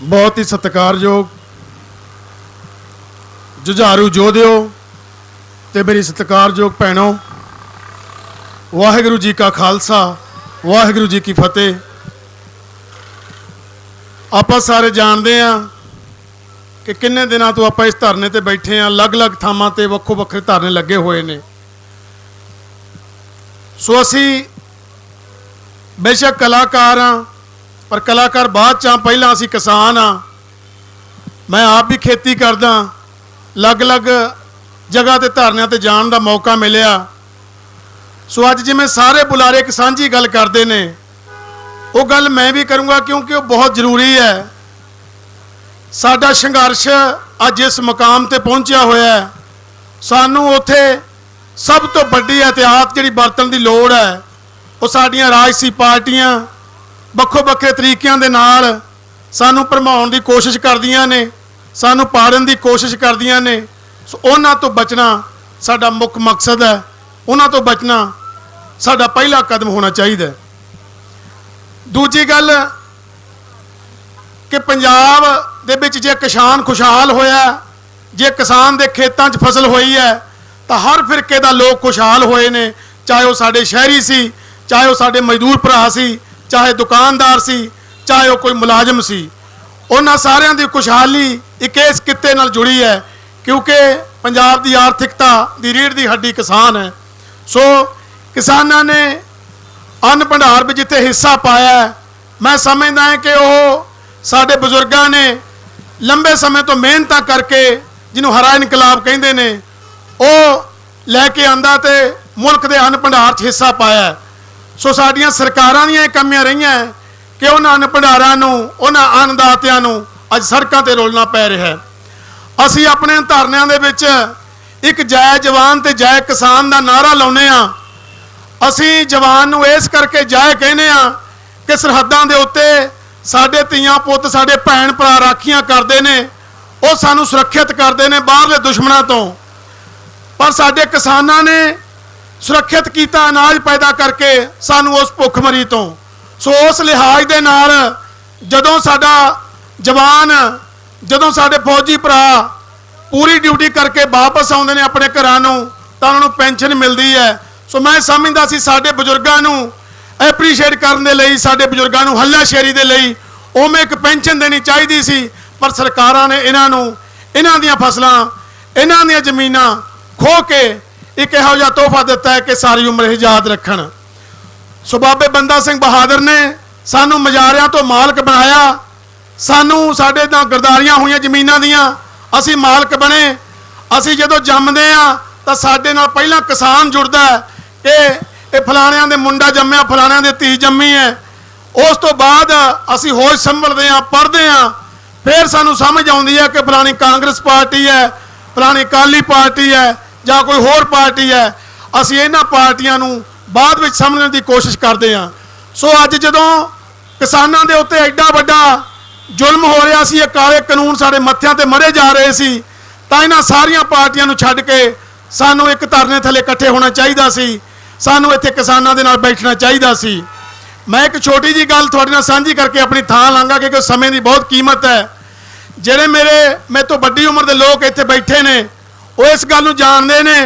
बहुत ही सत्कारयोग जुझारू जोधिओ ते मेरी सत्कारयोग भैनों, वाहिगुरू जी का खालसा वाहिगुरू जी की फतेह। आप सारे जानते हैं कि किन्ने दिनों तो आप इस धरने ते बैठे हैं, अलग अलग थावां ते वक्खो वक्खरे धरने लगे हुए ने। सो असी बेशक कलाकार हाँ, पर कलाकार बाद च, पहला असी किसान हाँ। मैं आप भी खेती करदा, अलग अलग जगह ते धरनियां ते जाण दा मौका मिलिया। सो अज जिवें सारे बुलारे एक सांझी गल करते ने, वो गल मैं भी करूँगा क्योंकि वो बहुत जरूरी है। साडा संघर्ष अज इस मुकाम ते पहुंचा होया है। सानू उत्थे सब तो बड़ी एहतियात जिहड़ी बरतन की लोड़ है, वो साडियां राजसी पार्टियां ਵੱਖੋ ਵੱਖਰੇ तरीकों के नाल सानू भरमाउण की कोशिश करदियां ने, सानू पाड़न की कोशिश करदियां ने। सो उन्हां तो बचना साडा मुख मकसद है, उन्हां तो बचना साडा पहला कदम होना चाहिए। दूजी गल कि पंजाब दे विच जे किसान खुशहाल होया, जे किसान दे खेतां 'च फसल होई है, तो हर फिरके दा लोग खुशहाल होए ने। चाहे वो साडे शहरी सी, चाहे वो साडे मजदूर भरा सी, चाहे दुकानदार सी, चाहे वो कोई मुलाजम सी, उन्हां सारियां दी खुशहाली एक इस किते नाल जुड़ी है, क्योंकि पंजाब दी आर्थिकता दी रीढ़ दी हड्डी किसान है। सो किसानां ने अन्न भंडार में जिथे हिस्सा पाया है, मैं समझदा है कि वो साडे बजुर्गां ने लंबे समय तो मेहनत करके, जिन्हों हरा इनकलाब कहंदे ने, वो लैके आंदा ते मुल्क दे अन्न भंडार 'च हिस्सा पाया है। सो साडियां सरकारां दीयां कमियां रही हैं कि उन्हां अन्न भंडारां नूं, उन्हां अन्नदातियां नूं अज सड़कां ते रोलना पै रहा है। असीं अपने धरनियां दे विच एक जय जवान ते जय किसान दा नारा लाउने आ। असीं जवान नूं इस करके जय कहने आ कि सरहदां दे उत्ते साडे धीआं पुत्त, साडे भैण भरा राखियां करदे ने, वो सानूं सुरक्षित करदे ने बाहरले दुश्मनां तों। पर साडे किसानां ने सुरक्षित किया अनाज पैदा करके सानू उस भुखमरी तो। सो उस लिहाज के नाल जदों साडा जवान, जदों साडे फौजी भरा पूरी ड्यूटी करके वापस आउंदे ने अपने घरां नूं, तां उन्हां नूं पेंशन मिलदी है। सो मैं समझदा सी साडे बजुर्गां नूं एप्रीशिएट करन दे लई, साडे बजुर्गां नूं हल्लाशेरी दे लई उवें एक पेंशन देनी चाहिदी सी। पर सरकारां ने इन्हां नूं, इन्हां दीयां फसलां, इन्हां दीयां जमीनां खो के एक इहो जिहा तोहफा दिता है कि सारी उम्र ही याद रखन। सो बाबे बंदा सिंह बहादुर ने सानू मजारियां तो मालक बनाया, सानू साडे नाल गरदारियां हुई जमीनां दियां, असी मालक बने। असी जदों जम्मदे आ तां साडे नाल पहला किसान जुड़दा है कि फलाणियां दे मुंडा जम्मिया, फलाणियां दे धी जम्मी है। उस तो बाद असी होश संभलदे आ, पढ़दे आ, फिर सानू समझ आउंदी है कि फलाणी कांग्रेस पार्टी है, फलाणी अकाली पार्टी है, ਜਾਂ कोई होर पार्टी है। असी इन्हां पार्टियां नूं बाद विच समझण की कोशिश करते हैं। सो अज जदों किसानां दे उत्ते एडा वड्डा जुल्म हो रहा सी, काले कानून साडे मत्थियां ते मरे जा रहे सी, तां इन्हां सारियां पार्टियां नूं छड्ड के सानूं एक धरने थल्ले इकट्ठे होना चाहिदा सी, सानूं इत्थे किसानां दे नाल बैठना चाहिदा सी। मैं एक छोटी जी गल तुहाडे नाल साझी करके अपनी थां लांगा, क्योंकि समय की बहुत कीमत है। जिहड़े मेरे तो वड्डी उम्र के लोग इत्थे बैठे ने, वो इस गल नूं जानते ने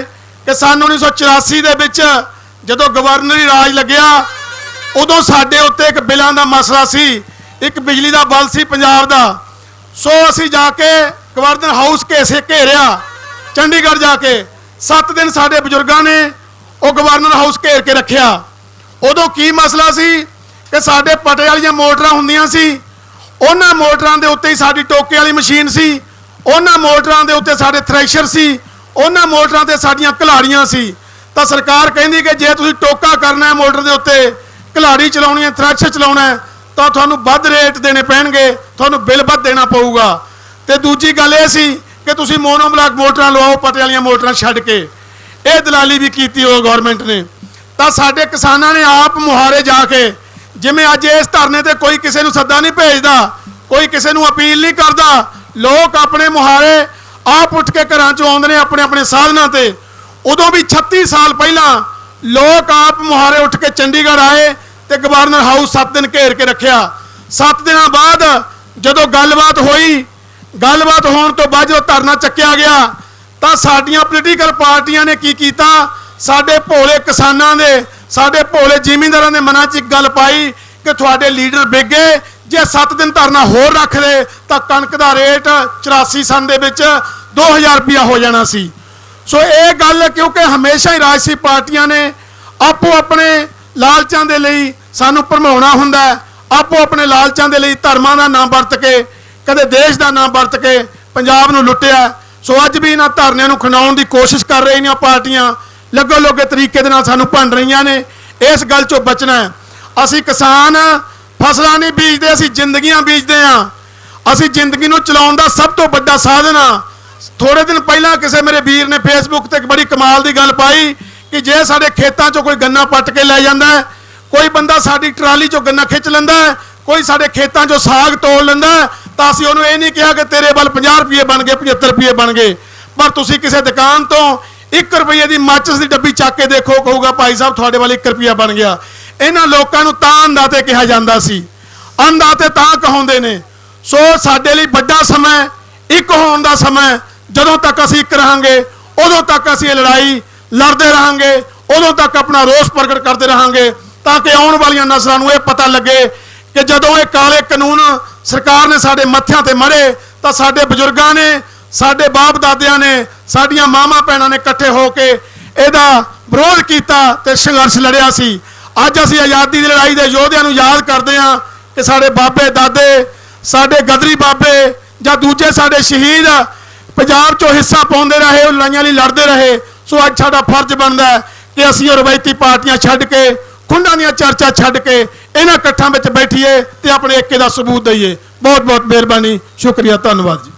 कि सन 1984 दे विच जदों गवर्नरी राज लग्या, उदों साडे उत्ते एक बिलां दा मसला सी, एक बिजली दा बल सी पंजाब दा। सो असीं जाके गवर्नर हाउस घेरिया चंडीगढ़ जाके, 7 दिन साडे बजुर्गां ने वो गवर्नर हाउस घेर के रखिया। उदों की मसला सी कि साडे पटे वालियां मोटरां हुंदियां सी, उन्हां मोटरां दे उत्ते ही साडी टोके वाली मशीन सी, उन्हां मोटरां दे उत्ते साडे थ्रैशर सी, उन्हां मोटरां ते साडीआं घलाड़ियां सी। तां सरकार कहंदी कि जे तुसीं टोका करना है मोटर दे उत्ते, घलाड़ी चलाउणी है, थ्रैशर चलाउणा है, तां तुहानूं वध रेट देने पैणगे, तुहानूं बिल वध देना पऊगा। ते दूजी गल इह सी कि तुसीं मोनोब्लाक मोटरां लवाओ पटे वालीआं मोटरां छड्ड के। इह दलाली भी कीती हो गवर्नमेंट ने। तां साडे किसानां ने आप मुहारे जाके, जिवें अज इस धरने ते कोई किसी नूं सद्दा नहीं भेजदा, कोई किसी नूं अपील नहीं करदा, लोग अपने मुहारे आप उठ के घरां चों आउंदे ने अपने अपने साधनां ते। उदों भी 36 साल पहला लोग आप मुहारे उठ के चंडीगढ़ आए तो गवर्नर हाउस 7 दिन घेर के रखिया। 7 दिन बाद ਜਦੋਂ ਗੱਲਬਾਤ ਹੋਈ, ਗੱਲਬਾਤ ਹੋਣ ਤੋਂ ਬਾਅਦ ਜਦੋਂ ਧਰਨਾ ਚੱਕਿਆ ਗਿਆ ਤਾਂ ਸਾਡੀਆਂ ਪੋਲੀਟੀਕਲ ਪਾਰਟੀਆਂ ਨੇ ਕੀ ਕੀਤਾ, ਸਾਡੇ ਭੋਲੇ ਕਿਸਾਨਾਂ ਦੇ, ਸਾਡੇ ਭੋਲੇ ਜ਼ਿਮੀਂਦਾਰਾਂ ਦੇ ਮਨਾਂ 'ਚ ਇੱਕ ਗੱਲ ਪਾਈ ਕਿ ਤੁਹਾਡੇ ਲੀਡਰ ਵਿਕ ਗਏ, ਜੇ 7 ਦਿਨ ਧਰਨਾ ਹੋਰ ਰੱਖ ਲਏ ਤਾਂ ਕਣਕ ਦਾ ਰੇਟ 84 ਸਨ ਦੇ ਵਿੱਚ 2000 ਰੁਪਇਆ ਹੋ ਜਾਣਾ ਸੀ। ਸੋ ਇਹ ਗੱਲ ਕਿਉਂਕਿ ਹਮੇਸ਼ਾ ਹੀ ਰਾਜਸੀ ਪਾਰਟੀਆਂ ਨੇ ਆਪੋ ਆਪਣੇ ਲਾਲਚਾਂ ਦੇ ਲਈ ਸਾਨੂੰ ਭਰਮਾਉਣਾ ਹੁੰਦਾ ਹੈ, ਆਪੋ ਆਪਣੇ ਲਾਲਚਾਂ ਦੇ ਲਈ ਧਰਮਾਂ ਦਾ ਨਾਮ ਵਰਤ ਕੇ, ਕਦੇ ਦੇਸ਼ ਦਾ ਨਾਮ ਵਰਤ ਕੇ ਪੰਜਾਬ ਨੂੰ ਲੁੱਟਿਆ। ਸੋ ਅੱਜ ਵੀ ਇਹਨਾਂ ਧਰਨਿਆਂ ਨੂੰ ਖਿੰਡਾਉਣ ਦੀ ਕੋਸ਼ਿਸ਼ ਕਰ ਰਹੀਆਂ ਪਾਰਟੀਆਂ, ਲੱਗੋ ਲੋਗੇ ਤਰੀਕੇ ਦੇ ਨਾਲ ਸਾਨੂੰ ਭੰਡ ਰਹੀਆਂ ਨੇ। ਇਸ ਗੱਲ 'ਚੋਂ ਬਚਣਾ ਹੈ। ਅਸੀਂ ਕਿਸਾਨ ਫਸਲਾਂ ਨਹੀਂ ਬੀਜਦੇ, ਅਸੀਂ ਜ਼ਿੰਦਗੀਆਂ ਬੀਜਦੇ ਹਾਂ। ਅਸੀਂ ਜ਼ਿੰਦਗੀ ਨੂੰ ਚਲਾਉਣ ਦਾ ਸਭ ਤੋਂ ਵੱਡਾ ਸਾਧਨ ਆ। ਥੋੜੇ ਦਿਨ ਪਹਿਲਾਂ ਕਿਸੇ ਮੇਰੇ ਵੀਰ ਨੇ ਫੇਸਬੁੱਕ ਤੇ ਇੱਕ ਬੜੀ ਕਮਾਲ ਦੀ ਗੱਲ ਪਾਈ ਕਿ ਜੇ ਸਾਡੇ ਖੇਤਾਂ 'ਚੋਂ ਕੋਈ ਗੰਨਾ ਪੱਟ ਕੇ ਲੈ ਜਾਂਦਾ ਹੈ, ਕੋਈ ਬੰਦਾ ਸਾਡੀ ਟਰਾਲੀ 'ਚੋਂ ਗੰਨਾ ਖਿੱਚ ਲੈਂਦਾ ਹੈ, ਕੋਈ ਸਾਡੇ ਖੇਤਾਂ 'ਚੋਂ ਸਾਗ ਤੋੜ ਲੈਂਦਾ ਹੈ, ਤਾਂ ਅਸੀਂ ਉਹਨੂੰ ਇਹ ਨਹੀਂ ਕਿਹਾ ਕਿ ਤੇਰੇ ਵੱਲ 50 ਰੁਪਏ ਬਣ ਗਏ, 75 ਰੁਪਏ ਬਣ ਗਏ। ਪਰ ਤੁਸੀਂ ਕਿਸੇ ਦੁਕਾਨ ਤੋਂ 1 ਰੁਪਏ ਦੀ ਮਾਚਿਸ ਦੀ ਡੱਬੀ ਚੱਕ ਕੇ ਦੇਖੋ, ਕਹੂਗਾ ਭਾਈ ਸਾਹਿਬ ਤੁਹਾਡੇ ਵੱਲ 1 ਰੁਪਇਆ ਬਣ ਗਿਆ। ਇਹਨਾਂ ਲੋਕਾਂ ਨੂੰ ਤਾਂ ਅੰਨਦਾਤੇ ਕਿਹਾ ਜਾਂਦਾ ਸੀ, ਅੰਨਦਾਤੇ ਤਾਂ ਕਹਾਉਂਦੇ ਨੇ। ਸੋ ਸਾਡੇ ਲਈ ਵੱਡਾ ਸਮਾਂ ਇੱਕ ਹੋਣ ਦਾ ਸਮਾਂ, ਜਦੋਂ ਤੱਕ ਅਸੀਂ ਇੱਕ ਰਹਾਂਗੇ ਉਦੋਂ ਤੱਕ ਅਸੀਂ ਇਹ ਲੜਾਈ ਲੜਦੇ ਰਹਾਂਗੇ, ਉਦੋਂ ਤੱਕ ਆਪਣਾ ਰੋਸ ਪ੍ਰਗਟ ਕਰਦੇ ਰਹਾਂਗੇ, ਤਾਂ ਕਿ ਆਉਣ ਵਾਲੀਆਂ ਨਸਲਾਂ ਨੂੰ ਇਹ ਪਤਾ ਲੱਗੇ ਕਿ ਜਦੋਂ ਇਹ ਕਾਲੇ ਕਾਨੂੰਨ ਸਰਕਾਰ ਨੇ ਸਾਡੇ ਮੱਥਿਆਂ ਤੇ ਮੜੇ ਤਾਂ ਸਾਡੇ ਬਜ਼ੁਰਗਾਂ ਨੇ, ਸਾਡੇ ਬਾਪ ਦਾਦਿਆਂ ਨੇ, ਸਾਡੀਆਂ ਮਾਵਾਂ ਭੈਣਾਂ ਨੇ ਇਕੱਠੇ ਹੋ ਕੇ ਇਹਦਾ ਵਿਰੋਧ ਕੀਤਾ ਤੇ ਸੰਘਰਸ਼ ਲੜਿਆ ਸੀ। ਅੱਜ ਅਸੀਂ ਆਜ਼ਾਦੀ ਦੀ ਲੜਾਈ ਦੇ ਯੋਧਿਆਂ ਨੂੰ ਯਾਦ ਕਰਦੇ ਹਾਂ ਕਿ ਸਾਡੇ ਬਾਬੇ ਦਾਦੇ, ਸਾਡੇ ਗਦਰੀ ਬਾਬੇ ਜਾਂ ਦੂਜੇ ਸਾਡੇ ਸ਼ਹੀਦ ਪੰਜਾਬ 'ਚੋਂ ਹਿੱਸਾ ਪਾਉਂਦੇ ਰਹੇ, ਉਹ ਲੜਾਈਆਂ ਲਈ ਲੜਦੇ ਰਹੇ। ਸੋ ਅੱਜ ਸਾਡਾ ਫਰਜ਼ ਬਣਦਾ ਹੈ ਕਿ ਅਸੀਂ ਉਹ ਰਵਾਇਤੀ ਪਾਰਟੀਆਂ ਛੱਡ ਕੇ, ਖੁੰਡਾਂ ਦੀਆਂ ਚਰਚਾ ਛੱਡ ਕੇ ਇਹਨਾਂ ਇਕੱਠਾਂ ਵਿੱਚ ਬੈਠੀਏ ਤੇ ਆਪਣੇ ਏਕੇ ਦਾ ਸਬੂਤ ਦਈਏ। ਬਹੁਤ ਬਹੁਤ ਮਿਹਰਬਾਨੀ, ਸ਼ੁਕਰੀਆ, ਧੰਨਵਾਦ ਜੀ।